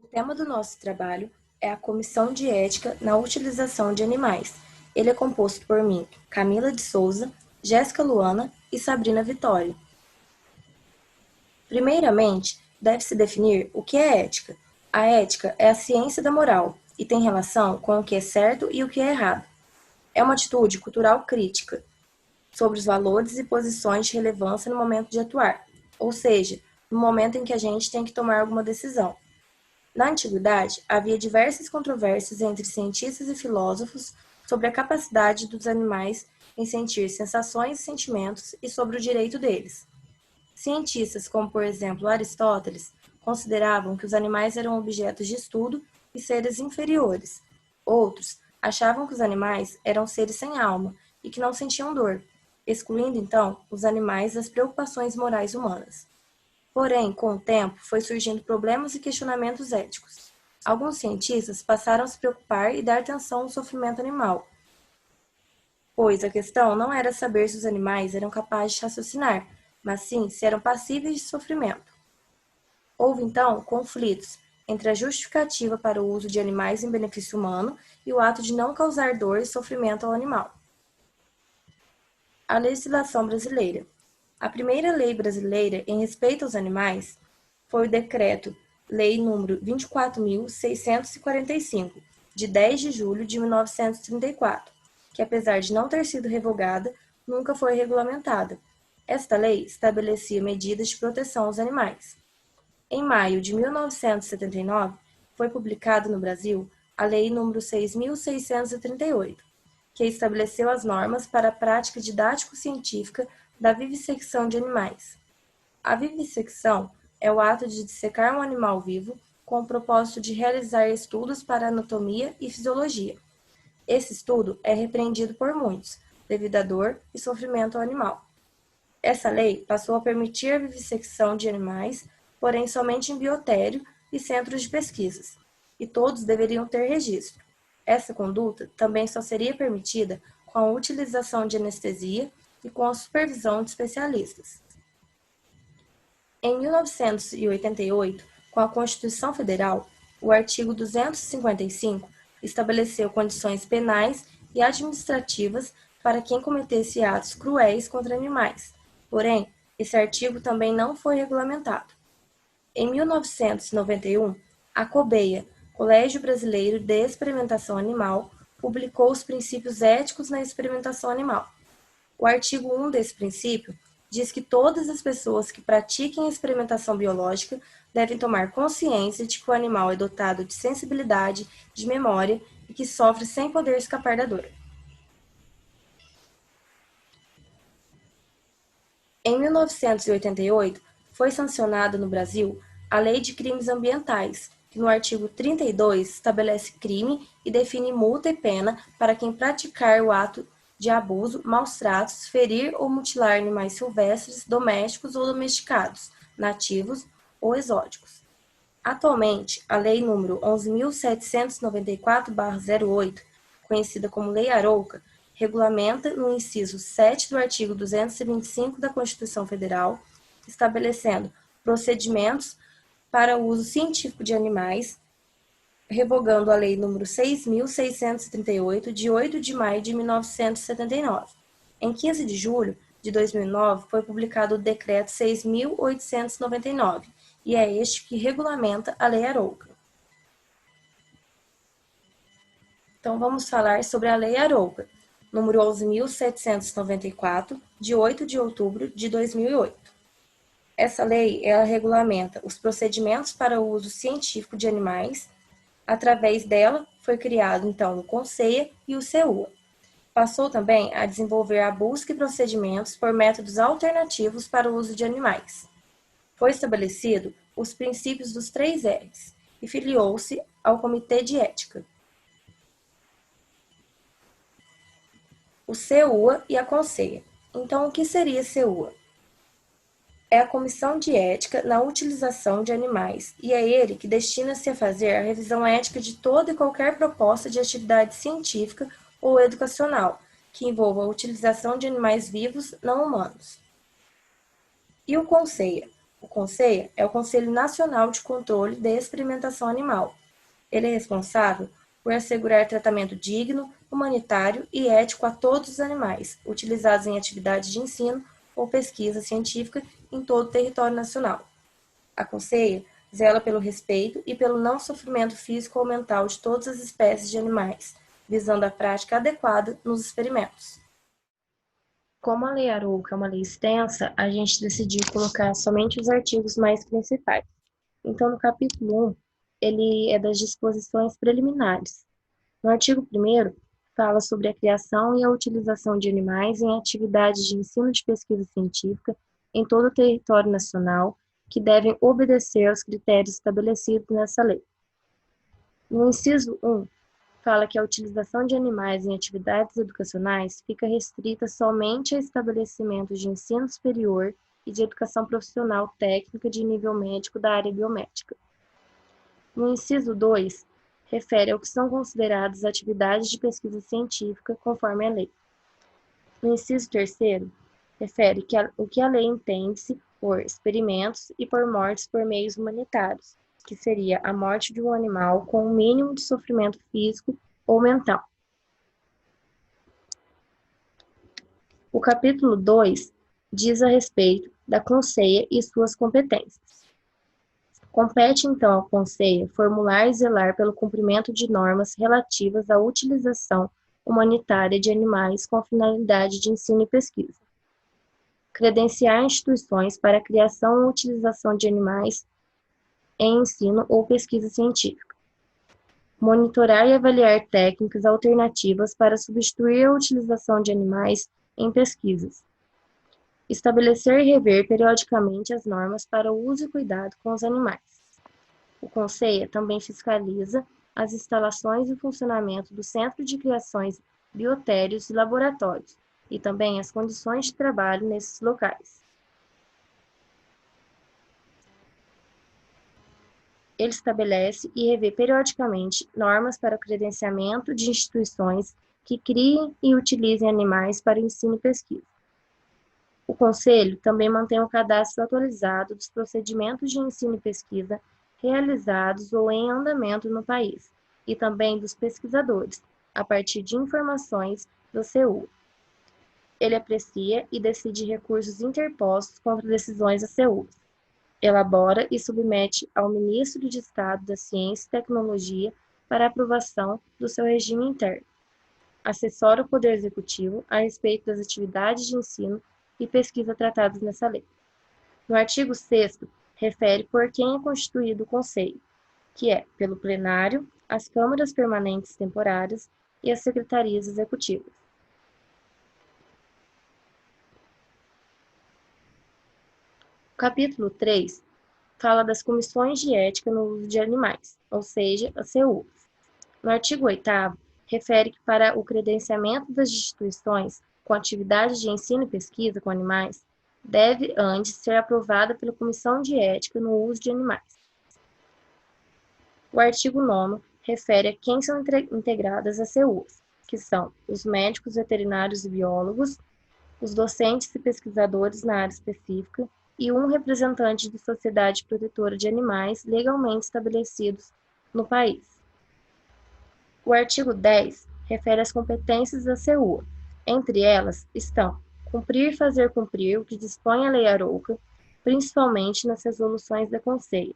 O tema do nosso trabalho é a Comissão de Ética na Utilização de Animais. Ele é composto por mim, Camila de Souza, Jéssica Luana e Sabrina Vitória. Primeiramente, deve-se definir o que é ética. A ética é a ciência da moral e tem relação com o que é certo e o que é errado. É uma atitude cultural crítica sobre os valores e posições de relevância no momento de atuar, ou seja, no momento em que a gente tem que tomar alguma decisão. Na antiguidade, havia diversas controvérsias entre cientistas e filósofos sobre a capacidade dos animais em sentir sensações e sentimentos e sobre o direito deles. Cientistas como, por exemplo, Aristóteles, consideravam que os animais eram objetos de estudo e seres inferiores. Outros achavam que os animais eram seres sem alma e que não sentiam dor, excluindo, então, os animais das preocupações morais humanas. Porém, com o tempo, foi surgindo problemas e questionamentos éticos. Alguns cientistas passaram a se preocupar e dar atenção ao sofrimento animal, pois a questão não era saber se os animais eram capazes de raciocinar, mas sim se eram passíveis de sofrimento. Houve, então, conflitos entre a justificativa para o uso de animais em benefício humano e o ato de não causar dor e sofrimento ao animal. A legislação brasileira. A primeira lei brasileira em respeito aos animais foi o Decreto-Lei nº 24.645, de 10 de julho de 1934, que, apesar de não ter sido revogada, nunca foi regulamentada. Esta lei estabelecia medidas de proteção aos animais. Em maio de 1979, foi publicada no Brasil a Lei nº 6.638, que estabeleceu as normas para a prática didático-científica da vivissecção de animais. A vivissecção é o ato de dissecar um animal vivo com o propósito de realizar estudos para anatomia e fisiologia. Esse estudo é repreendido por muitos, devido à dor e sofrimento ao animal. Essa lei passou a permitir a vivissecção de animais, porém somente em biotério e centros de pesquisas, e todos deveriam ter registro. Essa conduta também só seria permitida com a utilização de anestesia e com a supervisão de especialistas. Em 1988, com a Constituição Federal, o artigo 255 estabeleceu condições penais e administrativas para quem cometesse atos cruéis contra animais. Porém, esse artigo também não foi regulamentado. Em 1991, a COBEA, Colégio Brasileiro de Experimentação Animal, publicou os princípios éticos na experimentação animal. O artigo 1 desse princípio diz que todas as pessoas que pratiquem experimentação biológica devem tomar consciência de que o animal é dotado de sensibilidade, de memória e que sofre sem poder escapar da dor. Em 1988, foi sancionada no Brasil a Lei de Crimes Ambientais, que no artigo 32 estabelece crime e define multa e pena para quem praticar o ato de abuso, maus tratos, ferir ou mutilar animais silvestres, domésticos ou domesticados, nativos ou exóticos. Atualmente, a Lei nº 11.794/08, conhecida como Lei Arouca, regulamenta no inciso 7 do artigo 225 da Constituição Federal, estabelecendo procedimentos para o uso científico de animais, revogando a Lei nº 6.638, de 8 de maio de 1979. Em 15 de julho de 2009, foi publicado o Decreto 6.899, e é este que regulamenta a Lei Arouca. Então, vamos falar sobre a Lei Arouca, número 11.794, de 8 de outubro de 2008. Essa lei, ela regulamenta os procedimentos para o uso científico de animais. Através dela, foi criado, então, o CONSEA e o CEUA. Passou também a desenvolver a busca e procedimentos por métodos alternativos para o uso de animais. Foi estabelecido os princípios dos 3 R's e filiou-se ao Comitê de Ética. O CEUA e a CONSEA. Então, o que seria CEUA? É a Comissão de Ética na Utilização de Animais, e é ele que destina-se a fazer a revisão ética de toda e qualquer proposta de atividade científica ou educacional que envolva a utilização de animais vivos não humanos. E o CONSEA? O CONSEA é o Conselho Nacional de Controle de Experimentação Animal. Ele é responsável por assegurar tratamento digno, humanitário e ético a todos os animais utilizados em atividades de ensino ou pesquisa científica em todo o território nacional. A CONSEA zela pelo respeito e pelo não sofrimento físico ou mental de todas as espécies de animais, visando a prática adequada nos experimentos. Como a Lei Arouca é uma lei extensa, a gente decidiu colocar somente os artigos mais principais. Então, no capítulo 1, ele é das disposições preliminares. No artigo 1º, fala sobre a criação e a utilização de animais em atividades de ensino de pesquisa científica em todo o território nacional, que devem obedecer aos critérios estabelecidos nessa lei. No inciso 1, fala que a utilização de animais em atividades educacionais fica restrita somente a estabelecimentos de ensino superior e de educação profissional técnica de nível médico da área biomédica. No inciso 2, refere ao que são consideradas atividades de pesquisa científica conforme a lei. No inciso 3º, refere o que a lei entende-se por experimentos e por mortes por meios humanitários, que seria a morte de um animal com um mínimo de sofrimento físico ou mental. O capítulo 2 diz a respeito da CONSEA e suas competências. Compete, então, ao CONSEA formular e zelar pelo cumprimento de normas relativas à utilização humanitária de animais com finalidade de ensino e pesquisa. Credenciar instituições para a criação e utilização de animais em ensino ou pesquisa científica. Monitorar e avaliar técnicas alternativas para substituir a utilização de animais em pesquisas. Estabelecer e rever periodicamente as normas para o uso e cuidado com os animais. O CONSEA também fiscaliza as instalações e funcionamento do Centro de Criações Biotérios e Laboratórios, e também as condições de trabalho nesses locais. Ele estabelece e revê periodicamente normas para o credenciamento de instituições que criem e utilizem animais para ensino e pesquisa. O Conselho também mantém um cadastro atualizado dos procedimentos de ensino e pesquisa realizados ou em andamento no país, e também dos pesquisadores, a partir de informações do CEU. Ele aprecia e decide recursos interpostos contra decisões da CEU. Elabora e submete ao Ministro de Estado da Ciência e Tecnologia para aprovação do seu regime interno. Assessora o Poder Executivo a respeito das atividades de ensino e pesquisa tratadas nessa lei. No artigo 6º, refere por quem é constituído o Conselho, que é pelo plenário, as câmaras permanentes temporárias e as secretarias executivas. O capítulo 3 fala das comissões de ética no uso de animais, ou seja, a CU. No artigo 8º, refere que para o credenciamento das instituições com atividades de ensino e pesquisa com animais, deve antes ser aprovada pela Comissão de Ética no uso de animais. O artigo 9º refere a quem são integradas as CUs, que são os médicos veterinários e biólogos, os docentes e pesquisadores na área específica e um representante de sociedade protetora de animais legalmente estabelecidos no país. O artigo 10 refere às competências da CU. Entre elas estão cumprir e fazer cumprir o que dispõe a Lei Arouca, principalmente nas resoluções da Conselho.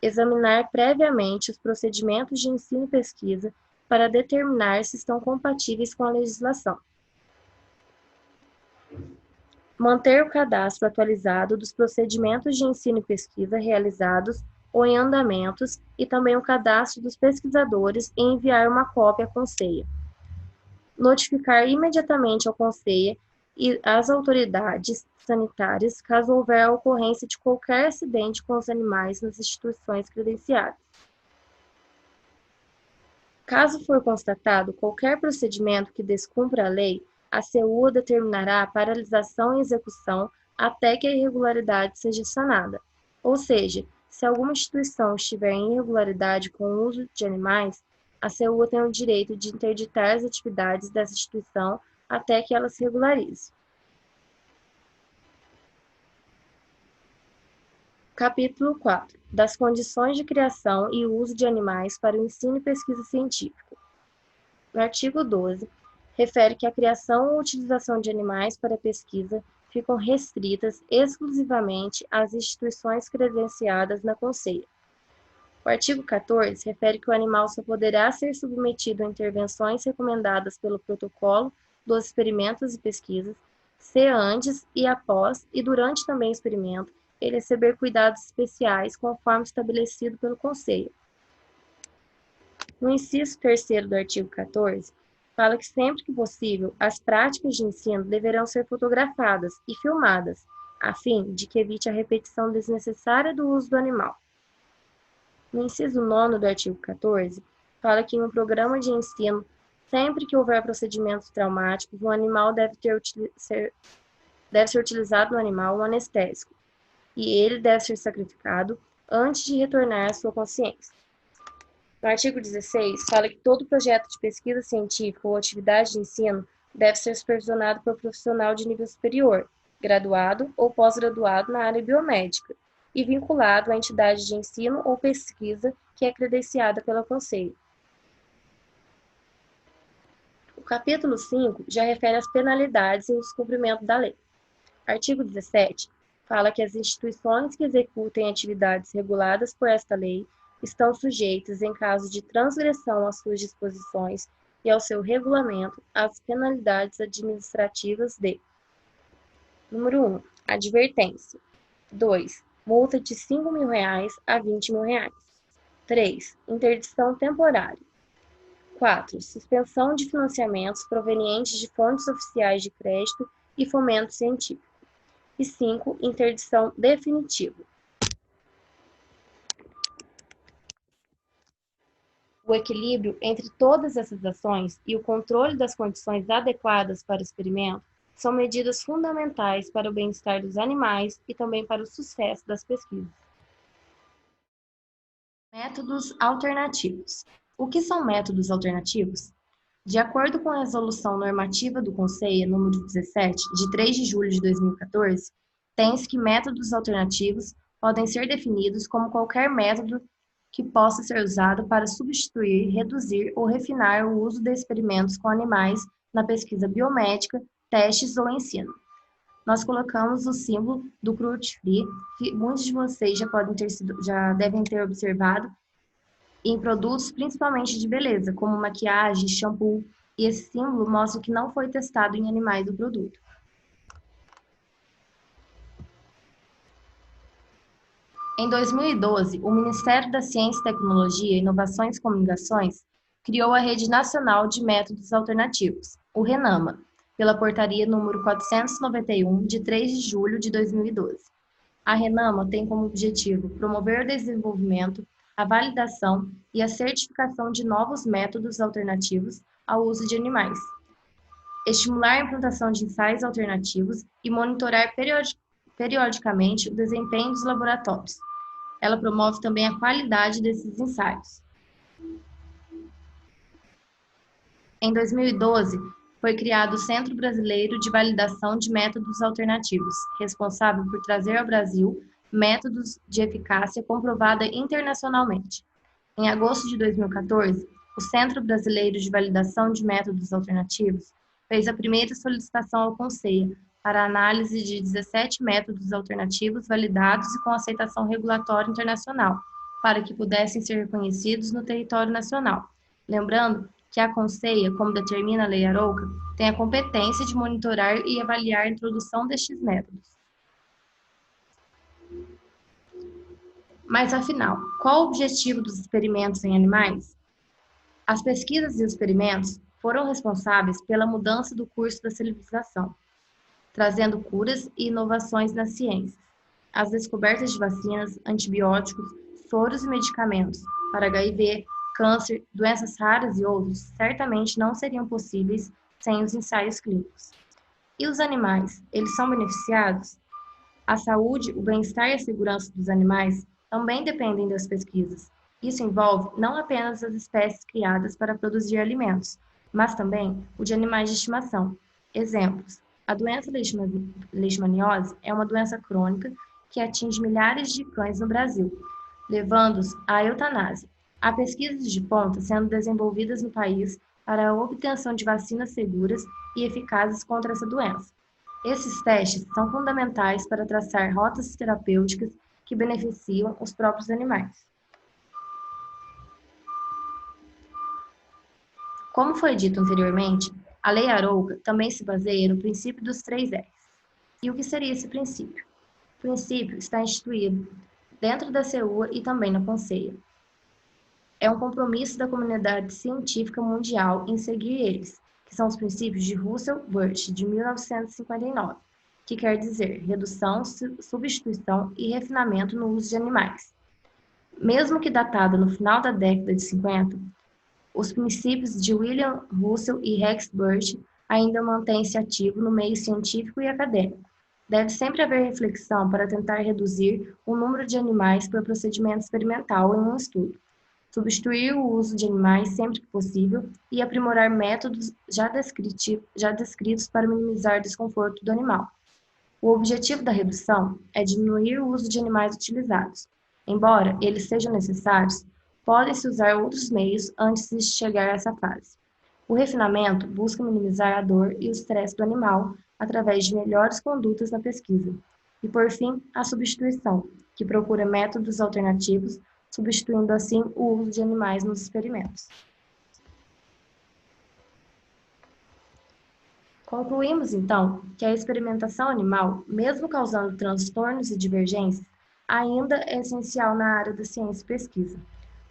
Examinar previamente os procedimentos de ensino e pesquisa para determinar se estão compatíveis com a legislação. Manter o cadastro atualizado dos procedimentos de ensino e pesquisa realizados ou em andamentos e também o cadastro dos pesquisadores e enviar uma cópia à Conselho. Notificar imediatamente ao Conselho e às autoridades sanitárias caso houver a ocorrência de qualquer acidente com os animais nas instituições credenciadas. Caso for constatado qualquer procedimento que descumpra a lei, a CU determinará a paralisação e execução até que a irregularidade seja sanada. Ou seja, se alguma instituição estiver em irregularidade com o uso de animais, a CU tem o direito de interditar as atividades dessa instituição até que ela se regularize. Capítulo 4. Das condições de criação e uso de animais para o ensino e pesquisa científica. No artigo 12, refere que a criação ou utilização de animais para pesquisa ficam restritas exclusivamente às instituições credenciadas na Conselho. O artigo 14 refere que o animal só poderá ser submetido a intervenções recomendadas pelo protocolo dos experimentos e pesquisas, se antes e após e durante também o experimento, ele receber cuidados especiais conforme estabelecido pelo Conselho. No inciso 3º do artigo 14, fala que sempre que possível, as práticas de ensino deverão ser fotografadas e filmadas, a fim de que evite a repetição desnecessária do uso do animal. No inciso 9º do artigo 14, fala que em um programa de ensino, sempre que houver procedimentos traumáticos, o animal deve ser utilizado no animal um anestésico, e ele deve ser sacrificado antes de retornar à sua consciência. No artigo 16, fala que todo projeto de pesquisa científica ou atividade de ensino deve ser supervisionado por profissional de nível superior, graduado ou pós-graduado na área biomédica, e vinculado à entidade de ensino ou pesquisa que é credenciada pelo Conselho. O capítulo 5 já refere às penalidades em descumprimento da lei. Artigo 17 fala que as instituições que executem atividades reguladas por esta lei estão sujeitas, em caso de transgressão às suas disposições e ao seu regulamento, às penalidades administrativas de: número 1, advertência. 2, multa de R$ 5.000 a R$ 20.000. 3, interdição temporária. 4, suspensão de financiamentos provenientes de fontes oficiais de crédito e fomento científico. E 5, interdição definitiva. O equilíbrio entre todas essas ações e o controle das condições adequadas para o experimento são medidas fundamentais para o bem-estar dos animais e também para o sucesso das pesquisas. Métodos alternativos. O que são métodos alternativos? De acordo com a Resolução Normativa do Conselho número 17, de 3 de julho de 2014, tem-se que métodos alternativos podem ser definidos como qualquer método que possa ser usado para substituir, reduzir ou refinar o uso de experimentos com animais na pesquisa biomédica, testes ou ensino. Nós colocamos o símbolo do cruelty-free, que muitos de vocês já devem ter observado em produtos principalmente de beleza, como maquiagem, shampoo, e esse símbolo mostra que não foi testado em animais do produto. Em 2012, o Ministério da Ciência e Tecnologia, Inovações e Comunicações criou a Rede Nacional de Métodos Alternativos, o RENAMA, pela portaria número 491, de 3 de julho de 2012. A RENAMA tem como objetivo promover o desenvolvimento, a validação e a certificação de novos métodos alternativos ao uso de animais, estimular a implantação de ensaios alternativos e monitorar periodicamente o desempenho dos laboratórios. Ela promove também a qualidade desses ensaios. Em 2012, foi criado o Centro Brasileiro de Validação de Métodos Alternativos, responsável por trazer ao Brasil métodos de eficácia comprovada internacionalmente. Em agosto de 2014, o Centro Brasileiro de Validação de Métodos Alternativos fez a primeira solicitação ao Conselho para análise de 17 métodos alternativos validados e com aceitação regulatória internacional, para que pudessem ser reconhecidos no território nacional. Lembrando que a Conceia, como determina a Lei Arouca, tem a competência de monitorar e avaliar a introdução destes métodos. Mas, afinal, qual o objetivo dos experimentos em animais? As pesquisas e os experimentos foram responsáveis pela mudança do curso da civilização, trazendo curas e inovações na ciência. As descobertas de vacinas, antibióticos, soros e medicamentos para HIV, câncer, doenças raras e outros certamente não seriam possíveis sem os ensaios clínicos. E os animais, eles são beneficiados? A saúde, o bem-estar e a segurança dos animais também dependem das pesquisas. Isso envolve não apenas as espécies criadas para produzir alimentos, mas também o de animais de estimação. Exemplos: a doença leishmaniose é uma doença crônica que atinge milhares de cães no Brasil, levando-os à eutanásia. Há pesquisas de ponta sendo desenvolvidas no país para a obtenção de vacinas seguras e eficazes contra essa doença. Esses testes são fundamentais para traçar rotas terapêuticas que beneficiam os próprios animais. Como foi dito anteriormente, a Lei Arouca também se baseia no princípio dos 3 R's. E o que seria esse princípio? O princípio está instituído dentro da CEUA e também na Conselho. É um compromisso da comunidade científica mundial em seguir eles, que são os princípios de Russell-Birch, de 1959, que quer dizer redução, substituição e refinamento no uso de animais. Mesmo que datada no final da década de 50, os princípios de William Russell e Rex Birch ainda mantêm-se ativos no meio científico e acadêmico. Deve sempre haver reflexão para tentar reduzir o número de animais por procedimento experimental em um estudo, substituir o uso de animais sempre que possível e aprimorar métodos já descritos para minimizar o desconforto do animal. O objetivo da redução é diminuir o uso de animais utilizados. Embora eles sejam necessários, podem-se usar outros meios antes de chegar a essa fase. O refinamento busca minimizar a dor e o estresse do animal através de melhores condutas na pesquisa. E, por fim, a substituição, que procura métodos alternativos, substituindo assim o uso de animais nos experimentos. Concluímos, então, que a experimentação animal, mesmo causando transtornos e divergências, ainda é essencial na área da ciência e pesquisa.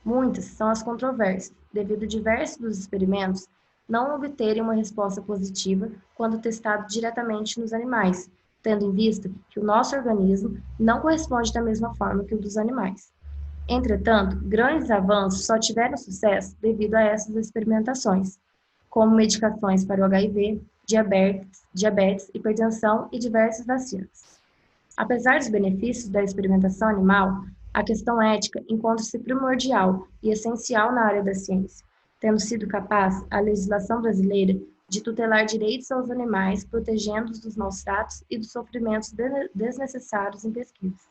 Muitas são as controvérsias, devido a diversos dos experimentos não obterem uma resposta positiva quando testado diretamente nos animais, tendo em vista que o nosso organismo não corresponde da mesma forma que o dos animais. Entretanto, grandes avanços só tiveram sucesso devido a essas experimentações, como medicações para o HIV, diabetes, hipertensão e diversas vacinas. Apesar dos benefícios da experimentação animal, a questão ética encontra-se primordial e essencial na área da ciência, tendo sido capaz a legislação brasileira de tutelar direitos aos animais, protegendo-os dos maus tratos e dos sofrimentos desnecessários em pesquisas.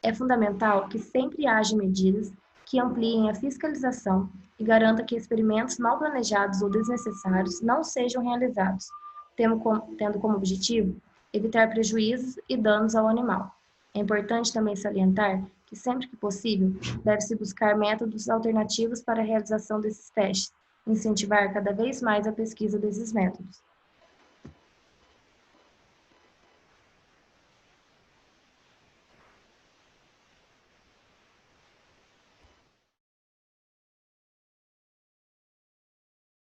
É fundamental que sempre haja medidas que ampliem a fiscalização e garanta que experimentos mal planejados ou desnecessários não sejam realizados, tendo como objetivo evitar prejuízos e danos ao animal. É importante também salientar que, sempre que possível, deve-se buscar métodos alternativos para a realização desses testes, incentivar cada vez mais a pesquisa desses métodos.